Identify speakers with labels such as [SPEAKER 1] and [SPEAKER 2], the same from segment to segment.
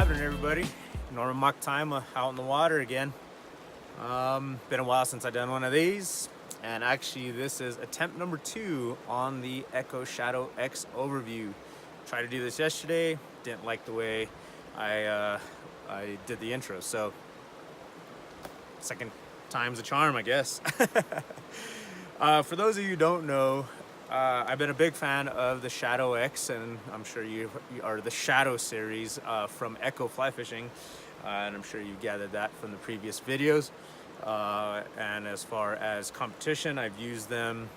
[SPEAKER 1] afternoon, everybody. Maktima out in the water again. Been a while since I've done one of these, and actually this is attempt number 2 on the Echo Shadow X overview. Tried to do this yesterday, didn't like the way I did the intro, so second time's a charm, I guess. For those of you who don't know, I've been a big fan of the Shadow X, and I'm sure you are the Shadow series from Echo Fly Fishing, and I'm sure you gathered that from the previous videos. And as far as competition, I've used them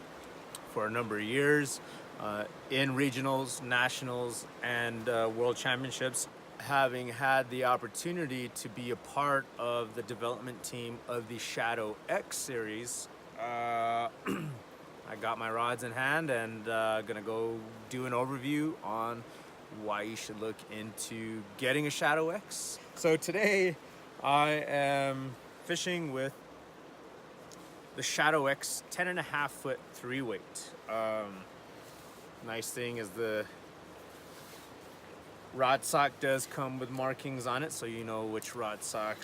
[SPEAKER 1] for a number of years in regionals, nationals, and world championships. Having had the opportunity to be a part of the development team of the Shadow X series, I got my rods in hand and gonna go do an overview on why you should look into getting a Shadow X. So today I am fishing with the Shadow X 10.5 foot 3-weight. Nice thing is the rod sock does come with markings on it, so you know which rod sock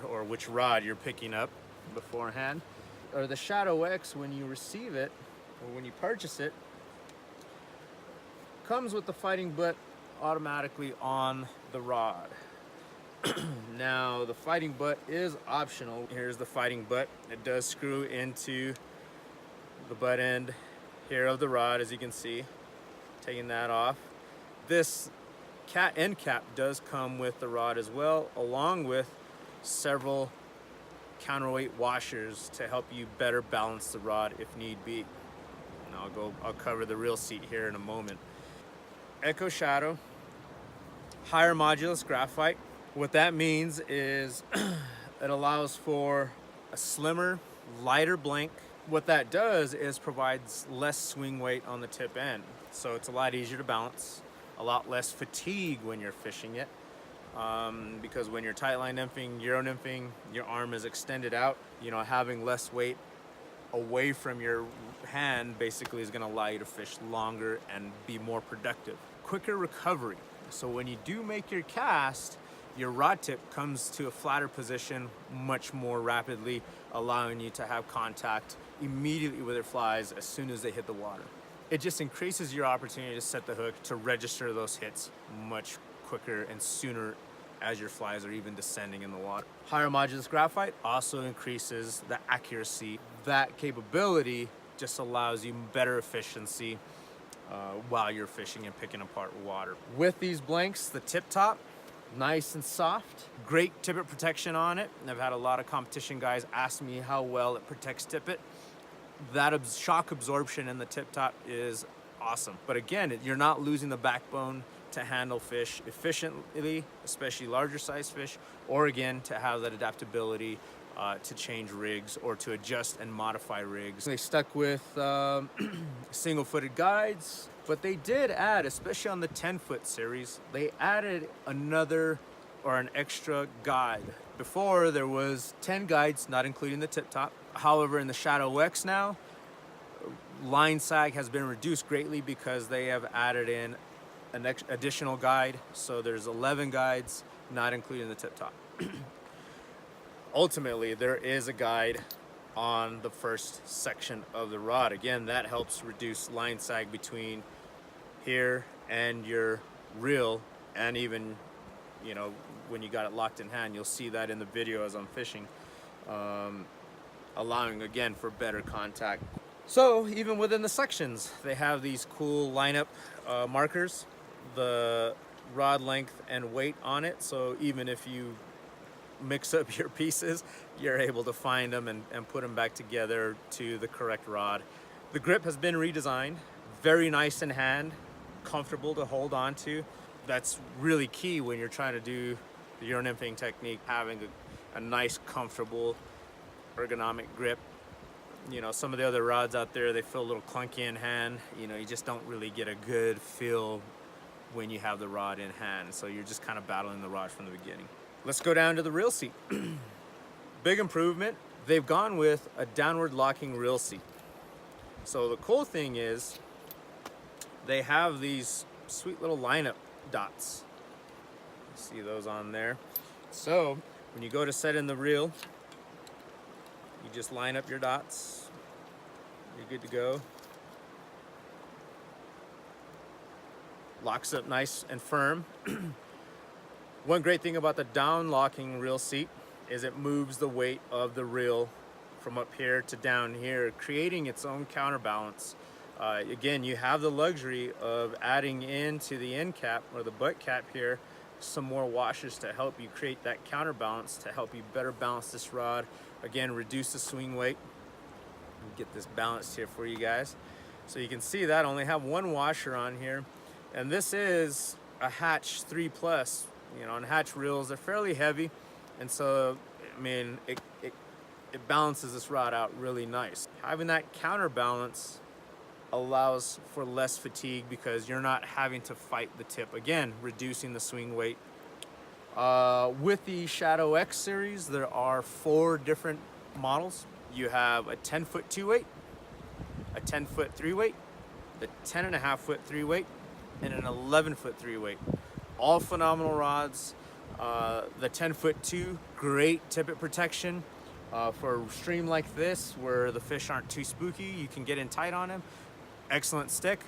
[SPEAKER 1] or which rod you're picking up beforehand. Or the Shadow X, when you receive it or when you purchase it, comes with the fighting butt automatically on the rod. Now the fighting butt is optional. Here's the fighting butt. It does screw into the butt end here of the rod, as you can see. Taking that off. This end cap does come with the rod as well, along with several counterweight washers to help you better balance the rod if need be. And I'll cover the reel seat here in a moment. Echo Shadow, higher modulus graphite. What that means is it allows for a slimmer, lighter blank. What that does is provides less swing weight on the tip end. So it's a lot easier to balance, a lot less fatigue when you're fishing it. Because when you're tightline nymphing, Euro nymphing, your arm is extended out. You know, having less weight away from your hand basically is going to allow you to fish longer and be more productive. Quicker recovery. So when you do make your cast, your rod tip comes to a flatter position much more rapidly, allowing you to have contact immediately with your flies as soon as they hit the water. It just increases your opportunity to set the hook, to register those hits much quicker and sooner as your flies are even descending in the water. Higher modulus graphite also increases the accuracy. That capability just allows you better efficiency while you're fishing and picking apart water. With these blanks, the tip top, nice and soft, great tippet protection on it. And I've had a lot of competition guys ask me how well it protects tippet. That shock absorption in the tip top is awesome. But again, you're not losing the backbone to handle fish efficiently, especially larger size fish, or again, to have that adaptability to change rigs or to adjust and modify rigs. They stuck with single-footed guides, but they did add, especially on the 10-foot series, they added an extra guide. Before, there was 10 guides, not including the tip top. However, in the Shadow X now, line sag has been reduced greatly because they have added in an additional guide. So there's 11 guides, not including the tip top. Ultimately, there is a guide on the first section of the rod. Again, that helps reduce line sag between here and your reel, and even, you know, when you got it locked in hand, you'll see that in the video as I'm fishing, allowing again for better contact. So even within the sections, they have these cool lineup markers, the rod length and weight on it. So even if you mix up your pieces, you're able to find them and put them back together to the correct rod. The grip has been redesigned, very nice in hand, comfortable to hold on to. That's really key when you're trying to do the Euro nymphing technique, having a nice, comfortable, ergonomic grip. You know, some of the other rods out there, they feel a little clunky in hand. You know, you just don't really get a good feel when you have the rod in hand. So you're just kind of battling the rod from the beginning. Let's go down to the reel seat. Big improvement. They've gone with a downward locking reel seat. So the cool thing is they have these sweet little lineup dots See those on there. So when you go to set in the reel, you just line up your dots. You're good to go. Locks up nice and firm. One great thing about the down locking reel seat is it moves the weight of the reel from up here to down here, creating its own counterbalance. Again, you have the luxury of adding into the end cap or the butt cap here some more washers to help you create that counterbalance, to help you better balance this rod. Again, reduce the swing weight. Get this balanced here for you guys. So you can see that I only have one washer on here, and this is a Hatch 3+. You know, on Hatch reels, they're fairly heavy, and so I mean it balances this rod out really nice. Having that counterbalance allows for less fatigue because you're not having to fight the tip. Again, reducing the swing weight. With the Shadow X series, there are 4 different models. You have a 10-foot 2-weight, a 10-foot 3-weight, the 10.5-foot 3-weight, and an 11-foot 3-weight. All phenomenal rods. The 10-foot 2, great tippet protection. For a stream like this where the fish aren't too spooky, you can get in tight on them. Excellent stick.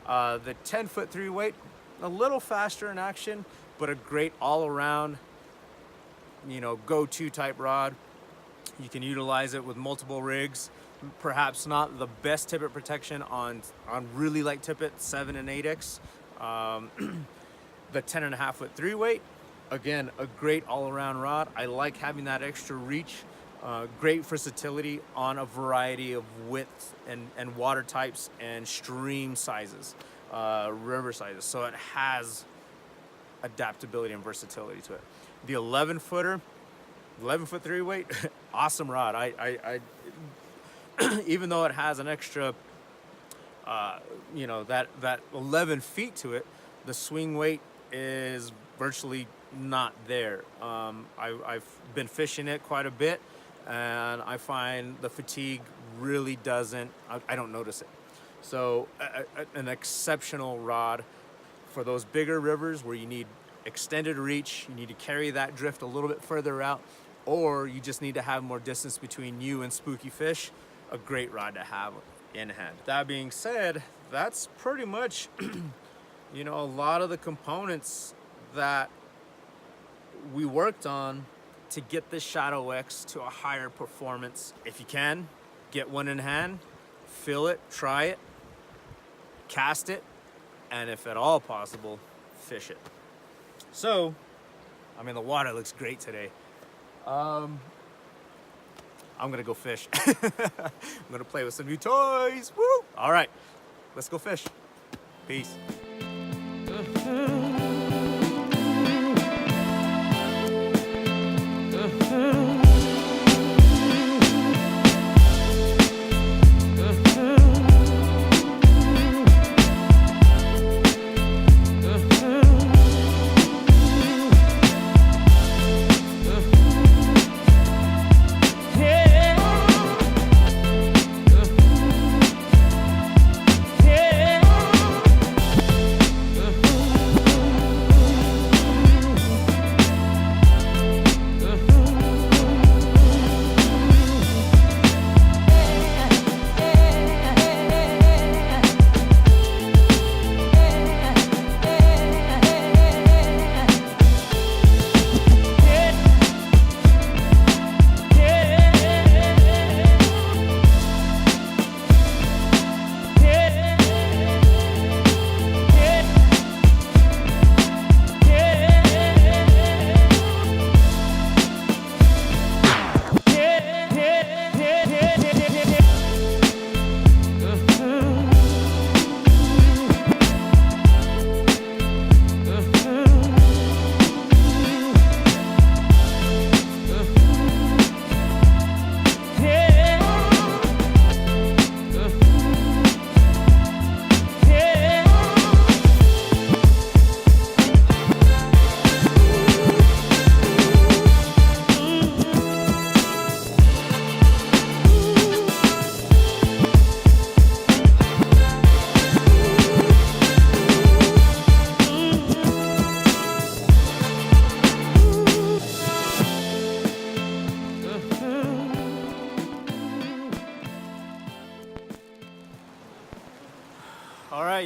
[SPEAKER 1] The 10-foot 3-weight, a little faster in action, but a great all-around, you know, go-to type rod. You can utilize it with multiple rigs. Perhaps not the best tippet protection on really light tippet, 7 and 8X. The 10.5-foot 3-weight, again, a great all-around rod. I like having that extra reach. Great versatility on a variety of widths and water types and stream sizes, river sizes. So it has adaptability and versatility to it. The 11-footer, 11-foot 3-weight, awesome rod. I even though it has an extra, you know, that 11 feet to it, the swing weight is virtually not there. I've been fishing it quite a bit, and I find the fatigue really doesn't, I don't notice it. So an exceptional rod for those bigger rivers where you need extended reach, you need to carry that drift a little bit further out, or you just need to have more distance between you and spooky fish. A great rod to have in hand. That being said, that's pretty much you know, a lot of the components that we worked on to get this Shadow X to a higher performance. If you can, get one in hand, feel it, try it, cast it, and if at all possible, fish it. So, I mean, the water looks great today. I'm gonna go fish. I'm gonna play with some new toys. Woo! All right, let's go fish. Peace.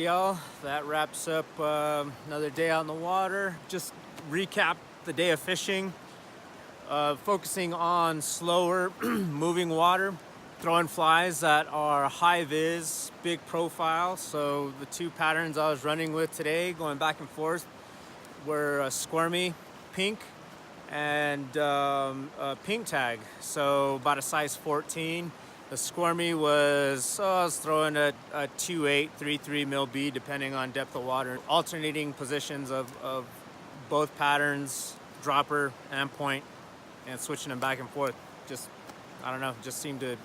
[SPEAKER 1] y'all, that wraps up another day out in the water. Just recap the day of fishing, focusing on slower moving water, throwing flies that are high vis, big profile. So the two patterns I was running with today, going back and forth, were a squirmy pink and a pink tag. So about a size 14. The squirmy was, I was throwing a 2.8, 3.3 mil bead, depending on depth of water. Alternating positions of both patterns, dropper and point, and switching them back and forth. Just, I don't know, just seemed to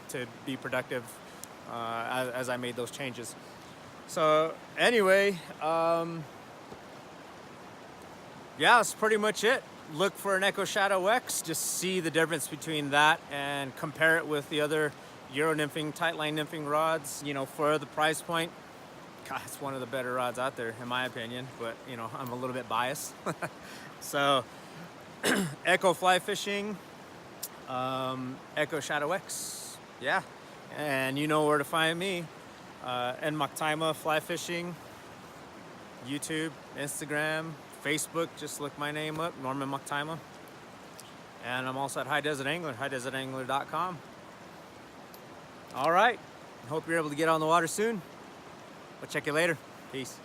[SPEAKER 1] be productive as I made those changes. So anyway, yeah, that's pretty much it. Look for an Echo Shadow X, just see the difference between that and compare it with the other Euro nymphing, tight line nymphing rods. You know, for the price point, God, it's one of the better rods out there in my opinion, but you know, I'm a little bit biased. So Echo fly fishing, Echo Shadow X, yeah. And you know where to find me. NMaktima fly fishing, YouTube, Instagram, Facebook, just look my name up, Norman Maktima. And I'm also at High Desert Angler, highdesertangler.com. All right, hope you're able to get on the water soon. We'll check you later. Peace.